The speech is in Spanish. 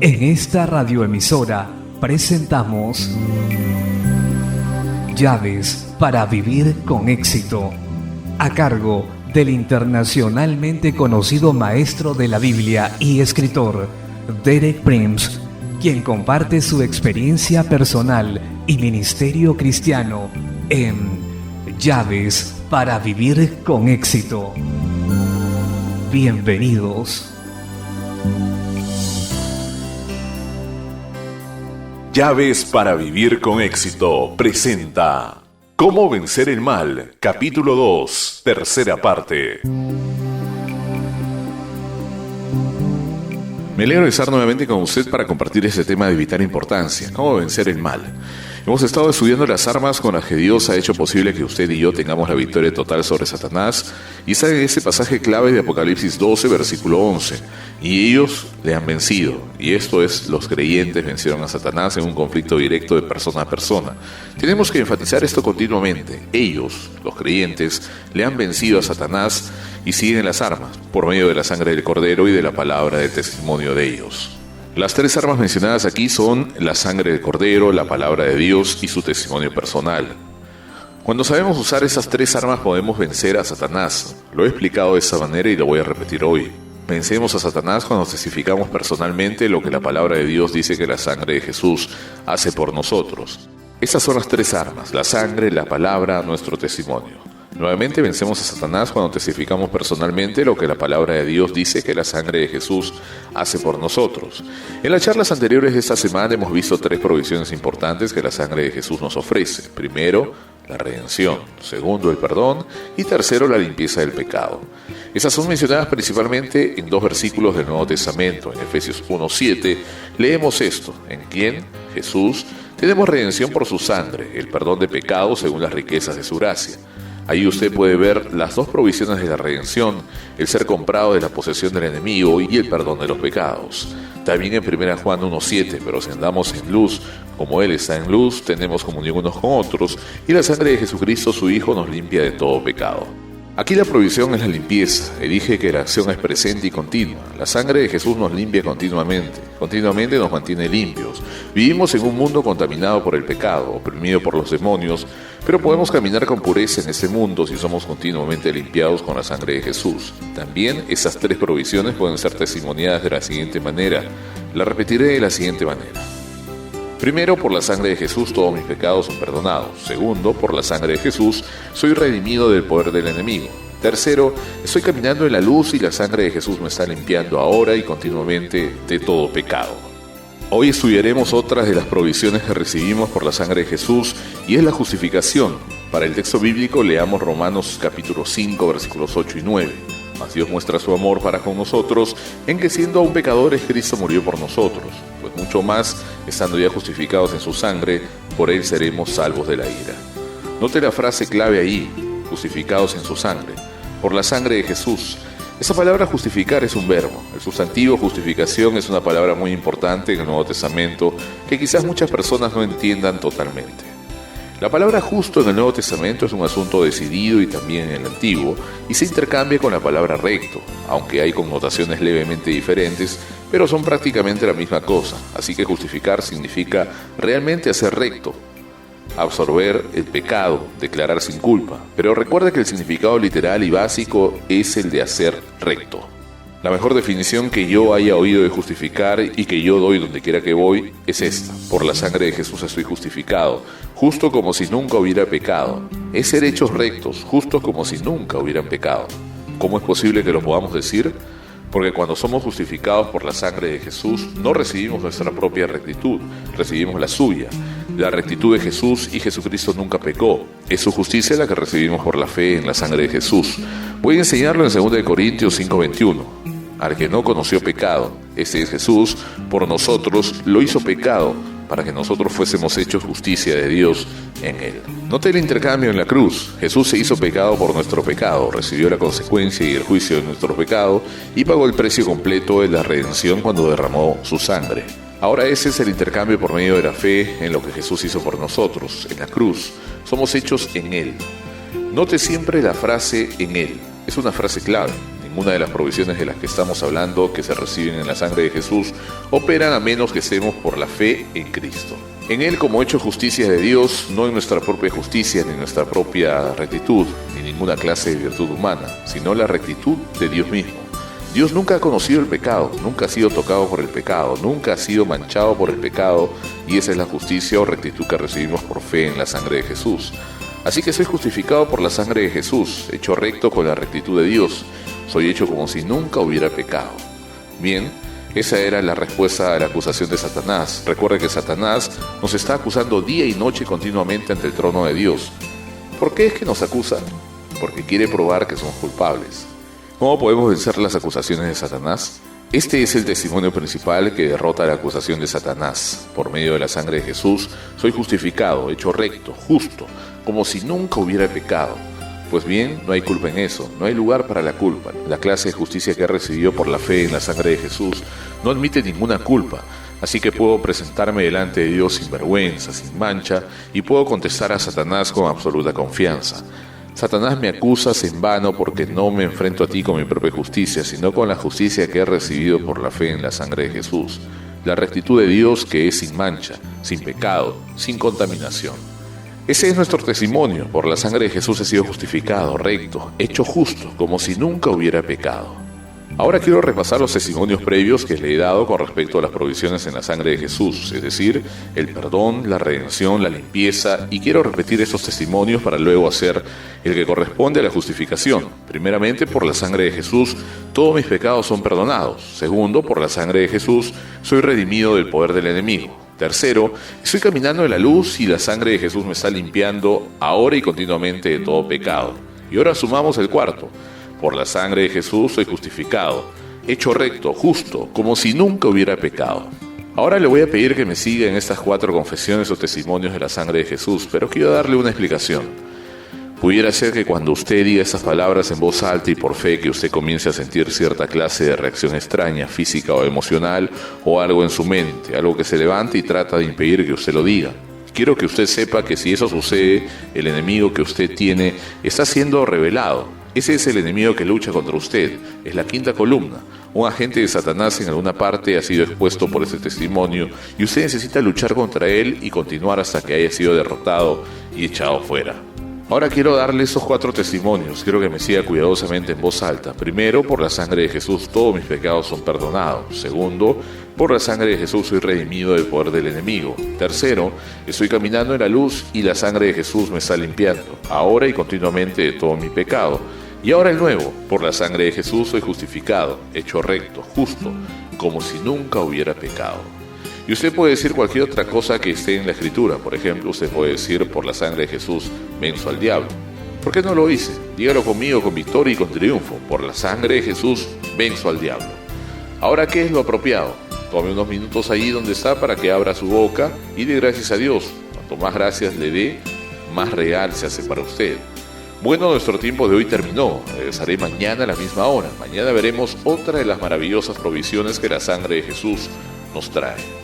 En esta radioemisora presentamos Llaves para vivir con éxito, a cargo del internacionalmente conocido maestro de la Biblia y escritor Derek Prince, quien comparte su experiencia personal y ministerio cristiano en Llaves para vivir con éxito. Bienvenidos. Llaves para vivir con éxito presenta ¿Cómo vencer el mal? Capítulo 2, tercera parte. Me alegro de estar nuevamente con usted para compartir este tema de vital importancia, ¿cómo vencer el mal? Hemos estado estudiando las armas con las que Dios ha hecho posible que usted y yo tengamos la victoria total sobre Satanás, y está en ese pasaje clave de Apocalipsis 12, versículo 11. Y ellos le han vencido, y esto es, los creyentes vencieron a Satanás en un conflicto directo de persona a persona. Tenemos que enfatizar esto continuamente. Ellos, los creyentes, le han vencido a Satanás y siguen las armas, por medio de la sangre del Cordero y de la palabra de testimonio de ellos. Las tres armas mencionadas aquí son la sangre del Cordero, la palabra de Dios y su testimonio personal. Cuando sabemos usar esas tres armas podemos vencer a Satanás. Lo he explicado de esa manera y lo voy a repetir hoy. Vencemos a Satanás cuando testificamos personalmente lo que la palabra de Dios dice que la sangre de Jesús hace por nosotros. Esas son las tres armas: la sangre, la palabra, nuestro testimonio. Nuevamente vencemos a Satanás cuando testificamos personalmente lo que la palabra de Dios dice que la sangre de Jesús hace por nosotros. En las charlas anteriores de esta semana hemos visto tres provisiones importantes que la sangre de Jesús nos ofrece. Primero, la redención. Segundo, el perdón. Y tercero, la limpieza del pecado. Esas son mencionadas principalmente en dos versículos del Nuevo Testamento. En Efesios 1:7 leemos esto: en quien, Jesús, tenemos redención por su sangre, el perdón de pecados según las riquezas de su gracia. Ahí usted puede ver las dos provisiones de la redención: el ser comprado de la posesión del enemigo y el perdón de los pecados. También en 1 Juan 1:7, pero si andamos en luz, como Él está en luz, tenemos comunión unos con otros, y la sangre de Jesucristo, su Hijo, nos limpia de todo pecado. Aquí la provisión es la limpieza. Dije que la acción es presente y continua. La sangre de Jesús nos limpia continuamente nos mantiene limpios. Vivimos en un mundo contaminado por el pecado, oprimido por los demonios, pero podemos caminar con pureza en este mundo si somos continuamente limpiados con la sangre de Jesús. También esas tres provisiones pueden ser testimoniadas de la siguiente manera. La repetiré de la siguiente manera. Primero, por la sangre de Jesús todos mis pecados son perdonados. Segundo, por la sangre de Jesús soy redimido del poder del enemigo. Tercero, estoy caminando en la luz y la sangre de Jesús me está limpiando ahora y continuamente de todo pecado. Hoy estudiaremos otras de las provisiones que recibimos por la sangre de Jesús, y es la justificación. Para el texto bíblico leamos Romanos capítulo 5, versículos 8 y 9. Mas Dios muestra su amor para con nosotros, en que siendo aún pecadores, Cristo murió por nosotros. Pues mucho más, estando ya justificados en su sangre, por Él seremos salvos de la ira. Note la frase clave ahí: justificados en su sangre, por la sangre de Jesús. Esa palabra justificar es un verbo. El sustantivo justificación es una palabra muy importante en el Nuevo Testamento que quizás muchas personas no entiendan totalmente. La palabra justo en el Nuevo Testamento es un asunto decidido y también en el Antiguo, y se intercambia con la palabra recto, aunque hay connotaciones levemente diferentes, pero son prácticamente la misma cosa. Así que justificar significa realmente hacer recto, absorber el pecado, declarar sin culpa. Pero recuerda que el significado literal y básico es el de hacer recto. La mejor definición que yo haya oído de justificar y que yo doy donde quiera que voy es esta: por la sangre de Jesús estoy justificado, justo como si nunca hubiera pecado. Es ser hechos rectos, justos como si nunca hubieran pecado. ¿Cómo es posible que lo podamos decir? Porque cuando somos justificados por la sangre de Jesús, no recibimos nuestra propia rectitud, recibimos la suya. La rectitud de Jesús, y Jesucristo nunca pecó. Es su justicia la que recibimos por la fe en la sangre de Jesús. Voy a enseñarlo en 2 Corintios 5:21. Al que no conoció pecado, este es Jesús, por nosotros lo hizo pecado, para que nosotros fuésemos hechos justicia de Dios en Él. Note el intercambio en la cruz. Jesús se hizo pecado por nuestro pecado, recibió la consecuencia y el juicio de nuestro pecado, y pagó el precio completo de la redención cuando derramó su sangre. Ahora ese es el intercambio por medio de la fe en lo que Jesús hizo por nosotros, en la cruz. Somos hechos en Él. Note siempre la frase en Él. Es una frase clave. Ninguna de las provisiones de las que estamos hablando, que se reciben en la sangre de Jesús, operan a menos que estemos por la fe en Cristo. En Él, como hecho justicia de Dios, no en nuestra propia justicia, ni en nuestra propia rectitud, ni ninguna clase de virtud humana, sino la rectitud de Dios mismo. Dios nunca ha conocido el pecado, nunca ha sido tocado por el pecado, nunca ha sido manchado por el pecado, y esa es la justicia o rectitud que recibimos por fe en la sangre de Jesús. Así que soy justificado por la sangre de Jesús, hecho recto con la rectitud de Dios. Soy hecho como si nunca hubiera pecado. Bien, esa era la respuesta a la acusación de Satanás. Recuerda que Satanás nos está acusando día y noche continuamente ante el trono de Dios. ¿Por qué es que nos acusa? Porque quiere probar que somos culpables. ¿Cómo podemos vencer las acusaciones de Satanás? Este es el testimonio principal que derrota la acusación de Satanás. Por medio de la sangre de Jesús, soy justificado, hecho recto, justo, como si nunca hubiera pecado. Pues bien, no hay culpa en eso, no hay lugar para la culpa. La clase de justicia que he recibido por la fe en la sangre de Jesús no admite ninguna culpa, así que puedo presentarme delante de Dios sin vergüenza, sin mancha, y puedo contestar a Satanás con absoluta confianza. Satanás me acusas en vano porque no me enfrento a ti con mi propia justicia, sino con la justicia que he recibido por la fe en la sangre de Jesús, la rectitud de Dios que es sin mancha, sin pecado, sin contaminación. Ese es nuestro testimonio. Por la sangre de Jesús he sido justificado, recto, hecho justo, como si nunca hubiera pecado. Ahora quiero repasar los testimonios previos que le he dado con respecto a las provisiones en la sangre de Jesús, es decir, el perdón, la redención, la limpieza, y quiero repetir esos testimonios para luego hacer el que corresponde a la justificación. Primeramente, por la sangre de Jesús, todos mis pecados son perdonados. Segundo, por la sangre de Jesús, soy redimido del poder del enemigo. Tercero, estoy caminando en la luz y la sangre de Jesús me está limpiando ahora y continuamente de todo pecado. Y ahora sumamos el cuarto. Por la sangre de Jesús soy justificado, hecho recto, justo, como si nunca hubiera pecado. Ahora le voy a pedir que me siga en estas 4 confesiones o testimonios de la sangre de Jesús, pero quiero darle una explicación. Pudiera ser que cuando usted diga esas palabras en voz alta y por fe que usted comience a sentir cierta clase de reacción extraña, física o emocional, o algo en su mente, algo que se levante y trata de impedir que usted lo diga. Quiero que usted sepa que si eso sucede, el enemigo que usted tiene está siendo revelado. Ese es el enemigo que lucha contra usted, es la quinta columna. Un agente de Satanás en alguna parte ha sido expuesto por ese testimonio y usted necesita luchar contra él y continuar hasta que haya sido derrotado y echado fuera. Ahora quiero darle esos 4 testimonios, quiero que me siga cuidadosamente en voz alta. Primero, por la sangre de Jesús todos mis pecados son perdonados. Segundo, por la sangre de Jesús soy redimido del poder del enemigo. Tercero, estoy caminando en la luz y la sangre de Jesús me está limpiando, ahora y continuamente de todo mi pecado. Y ahora el nuevo, por la sangre de Jesús soy justificado, hecho recto, justo, como si nunca hubiera pecado. Y usted puede decir cualquier otra cosa que esté en la Escritura. Por ejemplo, usted puede decir, por la sangre de Jesús venzo al diablo. ¿Por qué no lo hice? Dígalo conmigo con victoria y con triunfo. Por la sangre de Jesús venzo al diablo. Ahora, ¿qué es lo apropiado? Tome unos minutos allí donde está para que abra su boca y dé gracias a Dios. Cuanto más gracias le dé, más real se hace para usted. Bueno, nuestro tiempo de hoy terminó. Regresaré mañana a la misma hora. Mañana veremos otra de las maravillosas provisiones que la sangre de Jesús nos trae.